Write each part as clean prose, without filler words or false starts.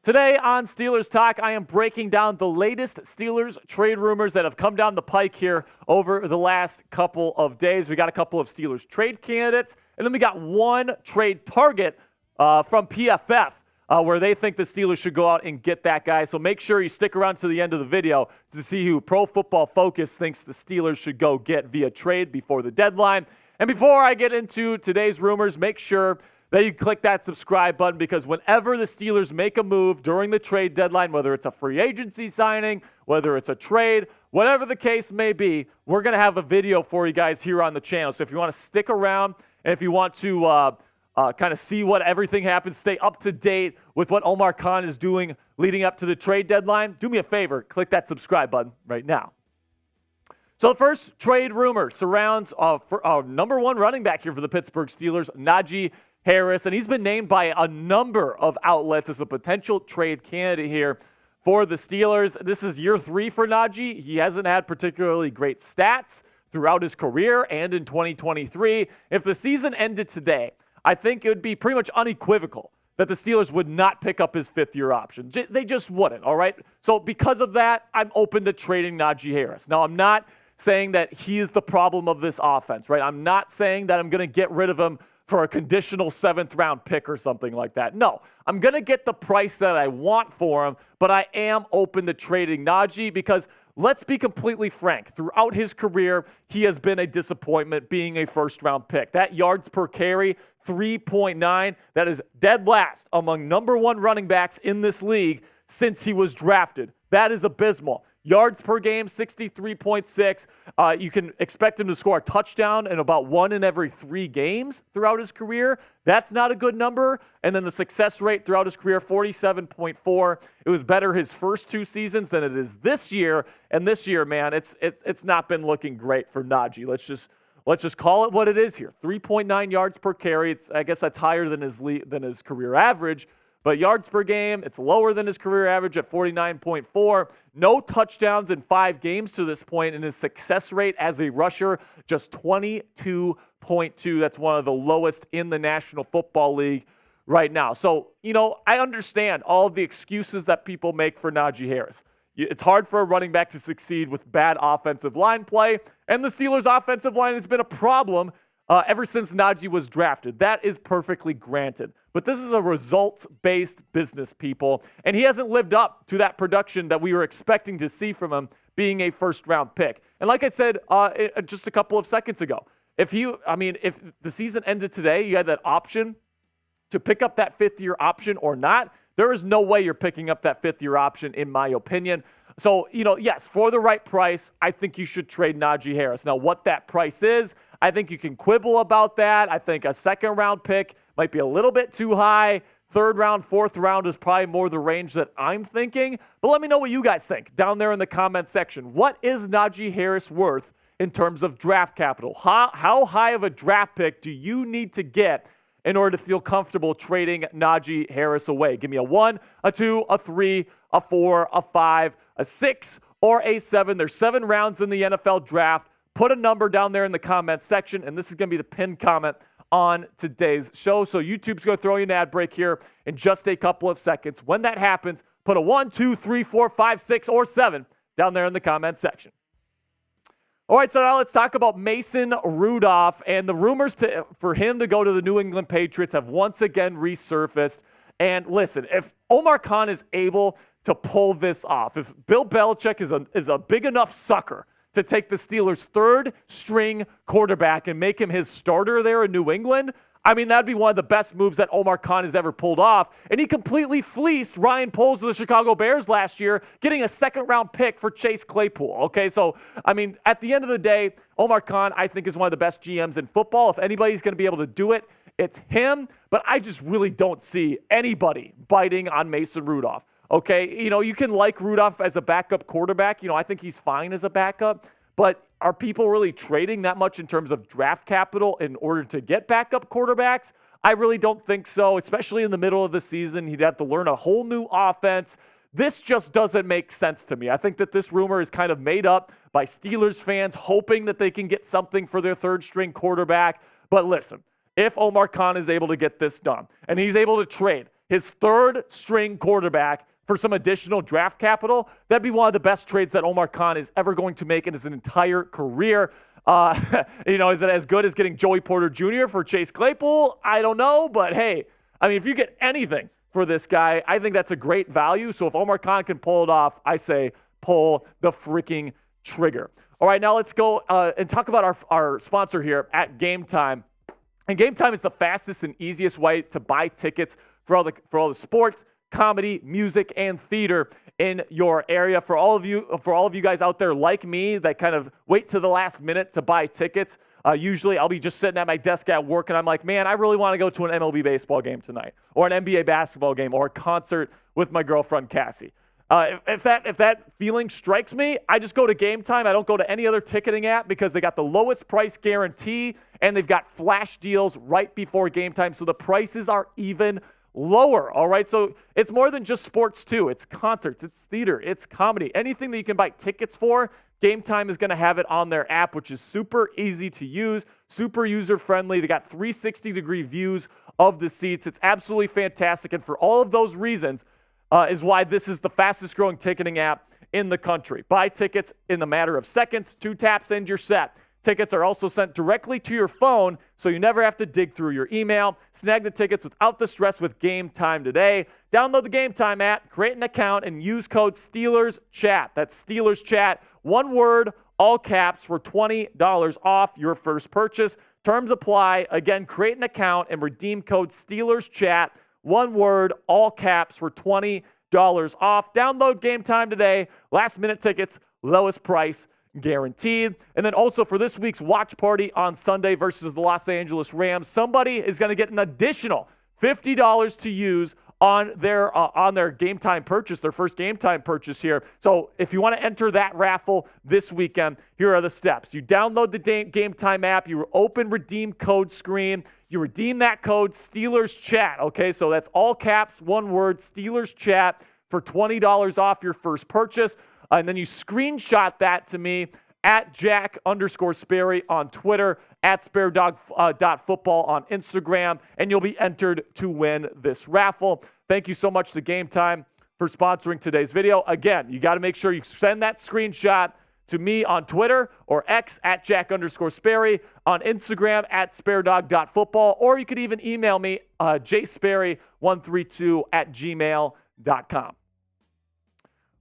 Today on Steelers Talk, I am breaking down the latest Steelers trade rumors that have come down the pike here over the last couple of days. We got a couple of Steelers trade candidates, and then we got one trade target from PFF where they think the Steelers should go out and get that guy. So make sure you stick around to the end of the video to see who Pro Football Focus thinks the Steelers should go get via trade before the deadline. And before I get into today's rumors, make sure that you click that subscribe button, because whenever the Steelers make a move during the trade deadline, whether it's a free agency signing, whether it's a trade, whatever the case may be, we're going to have a video for you guys here on the channel. So if you want to stick around and if you want to kind of see what everything happens, stay up to date with what Omar Khan is doing leading up to the trade deadline, do me a favor, click that subscribe button right now. So the first trade rumor surrounds our number one running back here for the Pittsburgh Steelers, Najee Harris, and he's been named by a number of outlets as a potential trade candidate here for the Steelers. This is year 3 for Najee. He hasn't had particularly great stats throughout his career and in 2023. If the season ended today, I think it would be pretty much unequivocal that the Steelers would not pick up his fifth-year option. They just wouldn't, all right? So because of that, I'm open to trading Najee Harris. Now, I'm not saying that he is the problem of this offense, right? I'm not saying that I'm going to get rid of him for a conditional 7th-round pick or something like that. No, I'm going to get the price that I want for him, but I am open to trading Najee because, let's be completely frank, throughout his career, he has been a disappointment being a first-round pick. That yards per carry, 3.9, that is dead last among number one running backs in this league since he was drafted. That is abysmal. Yards per game, 63.6. You can expect him to score a touchdown in about 1 in every 3 games throughout his career. That's not a good number. And then the success rate throughout his career, 47.4. It was better his first 2 seasons than it is this year. And this year, man, it's not been looking great for Najee. Let's just call it what it is here. 3.9 yards per carry. I guess that's higher than his career average. But yards per game, it's lower than his career average at 49.4. No touchdowns in 5 games to this point, and his success rate as a rusher, just 22.2. That's one of the lowest in the National Football League right now. So, I understand all of the excuses that people make for Najee Harris. It's hard for a running back to succeed with bad offensive line play, and the Steelers' offensive line has been a problem ever since Najee was drafted. That is perfectly granted. But this is a results-based business, people, and he hasn't lived up to that production that we were expecting to see from him being a first-round pick. And like I said just a couple of seconds ago, if the season ended today, you had that option to pick up that 5th-year option or not, there is no way you're picking up that 5th-year option, in my opinion. So, yes, for the right price, I think you should trade Najee Harris. Now, what that price is, I think you can quibble about that. I think a 2nd-round pick might be a little bit too high. 3rd round, 4th round is probably more the range that I'm thinking. But let me know what you guys think down there in the comment section. What is Najee Harris worth in terms of draft capital? How high of a draft pick do you need to get in order to feel comfortable trading Najee Harris away? Give me a 1, a 2, a 3, a 4, a 5, a 6, or a 7. There's 7 rounds in the NFL draft. Put a number down there in the comment section, and this is going to be the pinned comment on today's show. So YouTube's going to throw you an ad break here in just a couple of seconds. When that happens, put a 1, 2, 3, 4, 5, 6, or 7 down there in the comment section. All right, so now let's talk about Mason Rudolph, and the rumors for him to go to the New England Patriots have once again resurfaced. And listen, if Omar Khan is able to pull this off, if Bill Belichick is a big enough sucker to take the Steelers' 3rd-string quarterback and make him his starter there in New England, that'd be one of the best moves that Omar Khan has ever pulled off. And he completely fleeced Ryan Poles of the Chicago Bears last year, getting a 2nd-round pick for Chase Claypool. Okay, so, at the end of the day, Omar Khan, I think, is one of the best GMs in football. If anybody's going to be able to do it, it's him. But I just really don't see anybody biting on Mason Rudolph. Okay, you can like Rudolph as a backup quarterback. I think he's fine as a backup. But are people really trading that much in terms of draft capital in order to get backup quarterbacks? I really don't think so, especially in the middle of the season. He'd have to learn a whole new offense. This just doesn't make sense to me. I think that this rumor is kind of made up by Steelers fans hoping that they can get something for their 3rd-string quarterback. But listen, if Omar Khan is able to get this done and he's able to trade his third string quarterback for some additional draft capital, that'd be one of the best trades that Omar Khan is ever going to make in his entire career. Is it as good as getting Joey Porter Jr. for Chase Claypool? I don't know, but hey, I mean, if you get anything for this guy, I think that's a great value. So if Omar Khan can pull it off, I say pull the freaking trigger. All right, now let's go and talk about our sponsor here at Gametime. And Gametime is the fastest and easiest way to buy tickets for all the sports, comedy, music, and theater in your area. For all of you guys out there like me that kind of wait to the last minute to buy tickets, usually I'll be just sitting at my desk at work and I'm like, man, I really want to go to an MLB baseball game tonight, or an NBA basketball game, or a concert with my girlfriend Cassie. If that feeling strikes me, I just go to Gametime. I don't go to any other ticketing app because they got the lowest price guarantee and they've got flash deals right before game time, so the prices are even lower. All right, so it's more than just sports too. It's concerts, it's theater, it's comedy, anything that you can buy tickets for. Gametime is going to have it on their app, which is super easy to use, super user-friendly. They got 360-degree views of the seats. It's absolutely fantastic, and for all of those reasons is why this is the fastest-growing ticketing app in the country. Buy tickets in a matter of seconds, 2 taps, and you're set. Tickets are also sent directly to your phone, so you never have to dig through your email. Snag the tickets without the stress with Gametime today. Download the Gametime app, create an account, and use code STEELERSCHAT. That's STEELERSCHAT, one word, all caps, for $20 off your first purchase. Terms apply. Again, create an account and redeem code STEELERSCHAT, one word, all caps, for $20 off. Download Gametime today. Last minute tickets, lowest price guaranteed. And then also for this week's watch party on Sunday versus the Los Angeles Rams, somebody is going to get an additional $50 to use on their Gametime purchase, their first Gametime purchase here. So if you want to enter that raffle this weekend, here are the steps. You download the Gametime app, you open redeem code screen, you redeem that code STEELERSCHAT, okay? So that's all caps, one word, STEELERSCHAT, for $20 off your first purchase. And then you screenshot that to me at Jack_Sperry on Twitter, at SpareDog.football on Instagram, and you'll be entered to win this raffle. Thank you so much to Gametime for sponsoring today's video. Again, you got to make sure you send that screenshot to me on Twitter or X at Jack_Sperry, on Instagram at SpareDog.football, or you could even email me, jsperry132@gmail.com.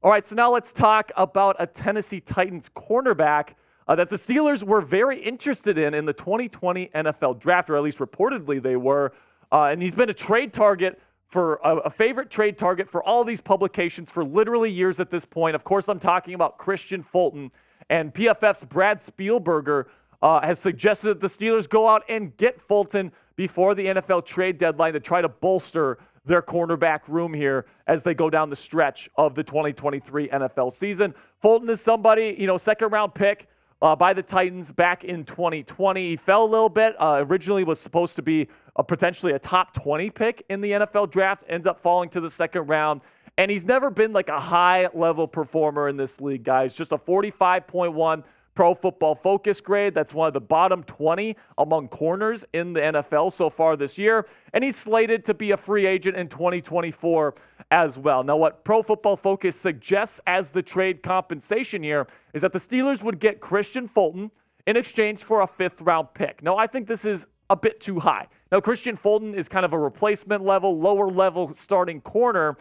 All right, so now let's talk about a Tennessee Titans cornerback that the Steelers were very interested in the 2020 NFL draft, or at least reportedly they were. And he's been a trade target for a favorite trade target for all these publications for literally years at this point. Of course, I'm talking about Kristian Fulton, and PFF's Brad Spielberger has suggested that the Steelers go out and get Fulton before the NFL trade deadline to try to bolster their cornerback room here as they go down the stretch of the 2023 NFL season. Fulton is somebody, second-round pick by the Titans back in 2020. He fell a little bit. Originally was supposed to be potentially a top 20 pick in the NFL draft. Ends up falling to the second round. And he's never been like a high-level performer in this league, guys. Just a 45.1 Pro Football Focus grade. That's one of the bottom 20 among corners in the NFL so far this year. And he's slated to be a free agent in 2024 as well. Now, what Pro Football Focus suggests as the trade compensation here is that the Steelers would get Kristian Fulton in exchange for a 5th-round pick. Now, I think this is a bit too high. Now, Kristian Fulton is kind of a replacement level, lower level starting corner.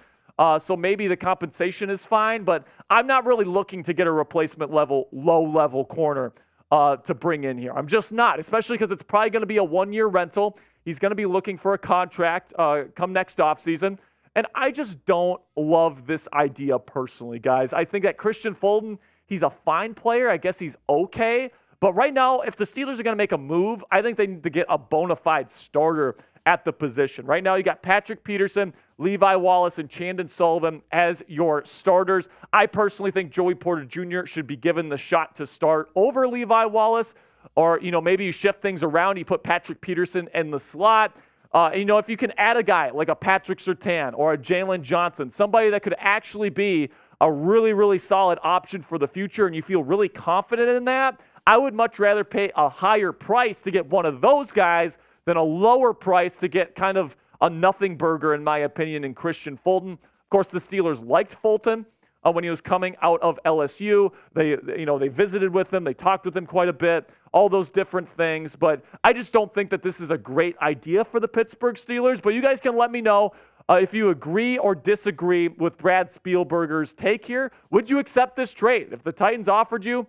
So maybe the compensation is fine, but I'm not really looking to get a replacement level, low-level corner to bring in here. I'm just not, especially because it's probably going to be a 1-year rental. He's going to be looking for a contract come next offseason. And I just don't love this idea personally, guys. I think that Kristian Fulton, he's a fine player. I guess he's okay. But right now, if the Steelers are going to make a move, I think they need to get a bona fide starter at the position. Right now, you got Patrick Peterson, Levi Wallace, and Chandon Sullivan as your starters. I personally think Joey Porter Jr. should be given the shot to start over Levi Wallace, or, maybe you shift things around. You put Patrick Peterson in the slot. If you can add a guy like a Patrick Surtain or a Jalen Johnson, somebody that could actually be a really, really solid option for the future, and you feel really confident in that, I would much rather pay a higher price to get one of those guys than a lower price to get kind of a nothing burger, in my opinion, in Kristian Fulton. Of course, the Steelers liked Fulton when he was coming out of LSU. They visited with him. They talked with him quite a bit, all those different things. But I just don't think that this is a great idea for the Pittsburgh Steelers. But you guys can let me know if you agree or disagree with Brad Spielberger's take here. Would you accept this trade? If the Titans offered you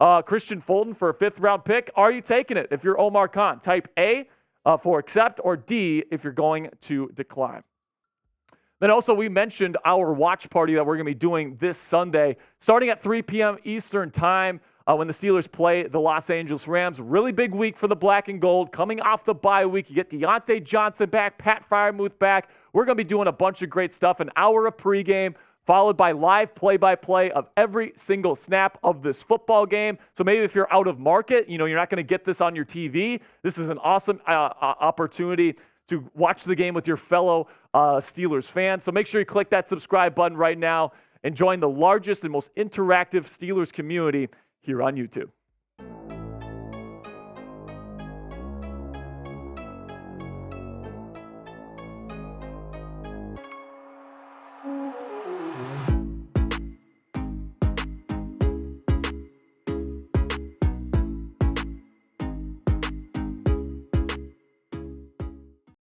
Kristian Fulton for a 5th-round pick, are you taking it? If you're Omar Khan, type A for accept, or D if you're going to decline. Then also, we mentioned our watch party that we're going to be doing this Sunday, starting at 3 p.m. Eastern time when the Steelers play the Los Angeles Rams. Really big week for the black and gold. Coming off the bye week, you get Deontay Johnson back, Pat Freiermuth back. We're going to be doing a bunch of great stuff, an hour of pregame, followed by live play-by-play of every single snap of this football game. So maybe if you're out of market, you're not going to get this on your TV. This is an awesome opportunity to watch the game with your fellow Steelers fans. So make sure you click that subscribe button right now and join the largest and most interactive Steelers community here on YouTube.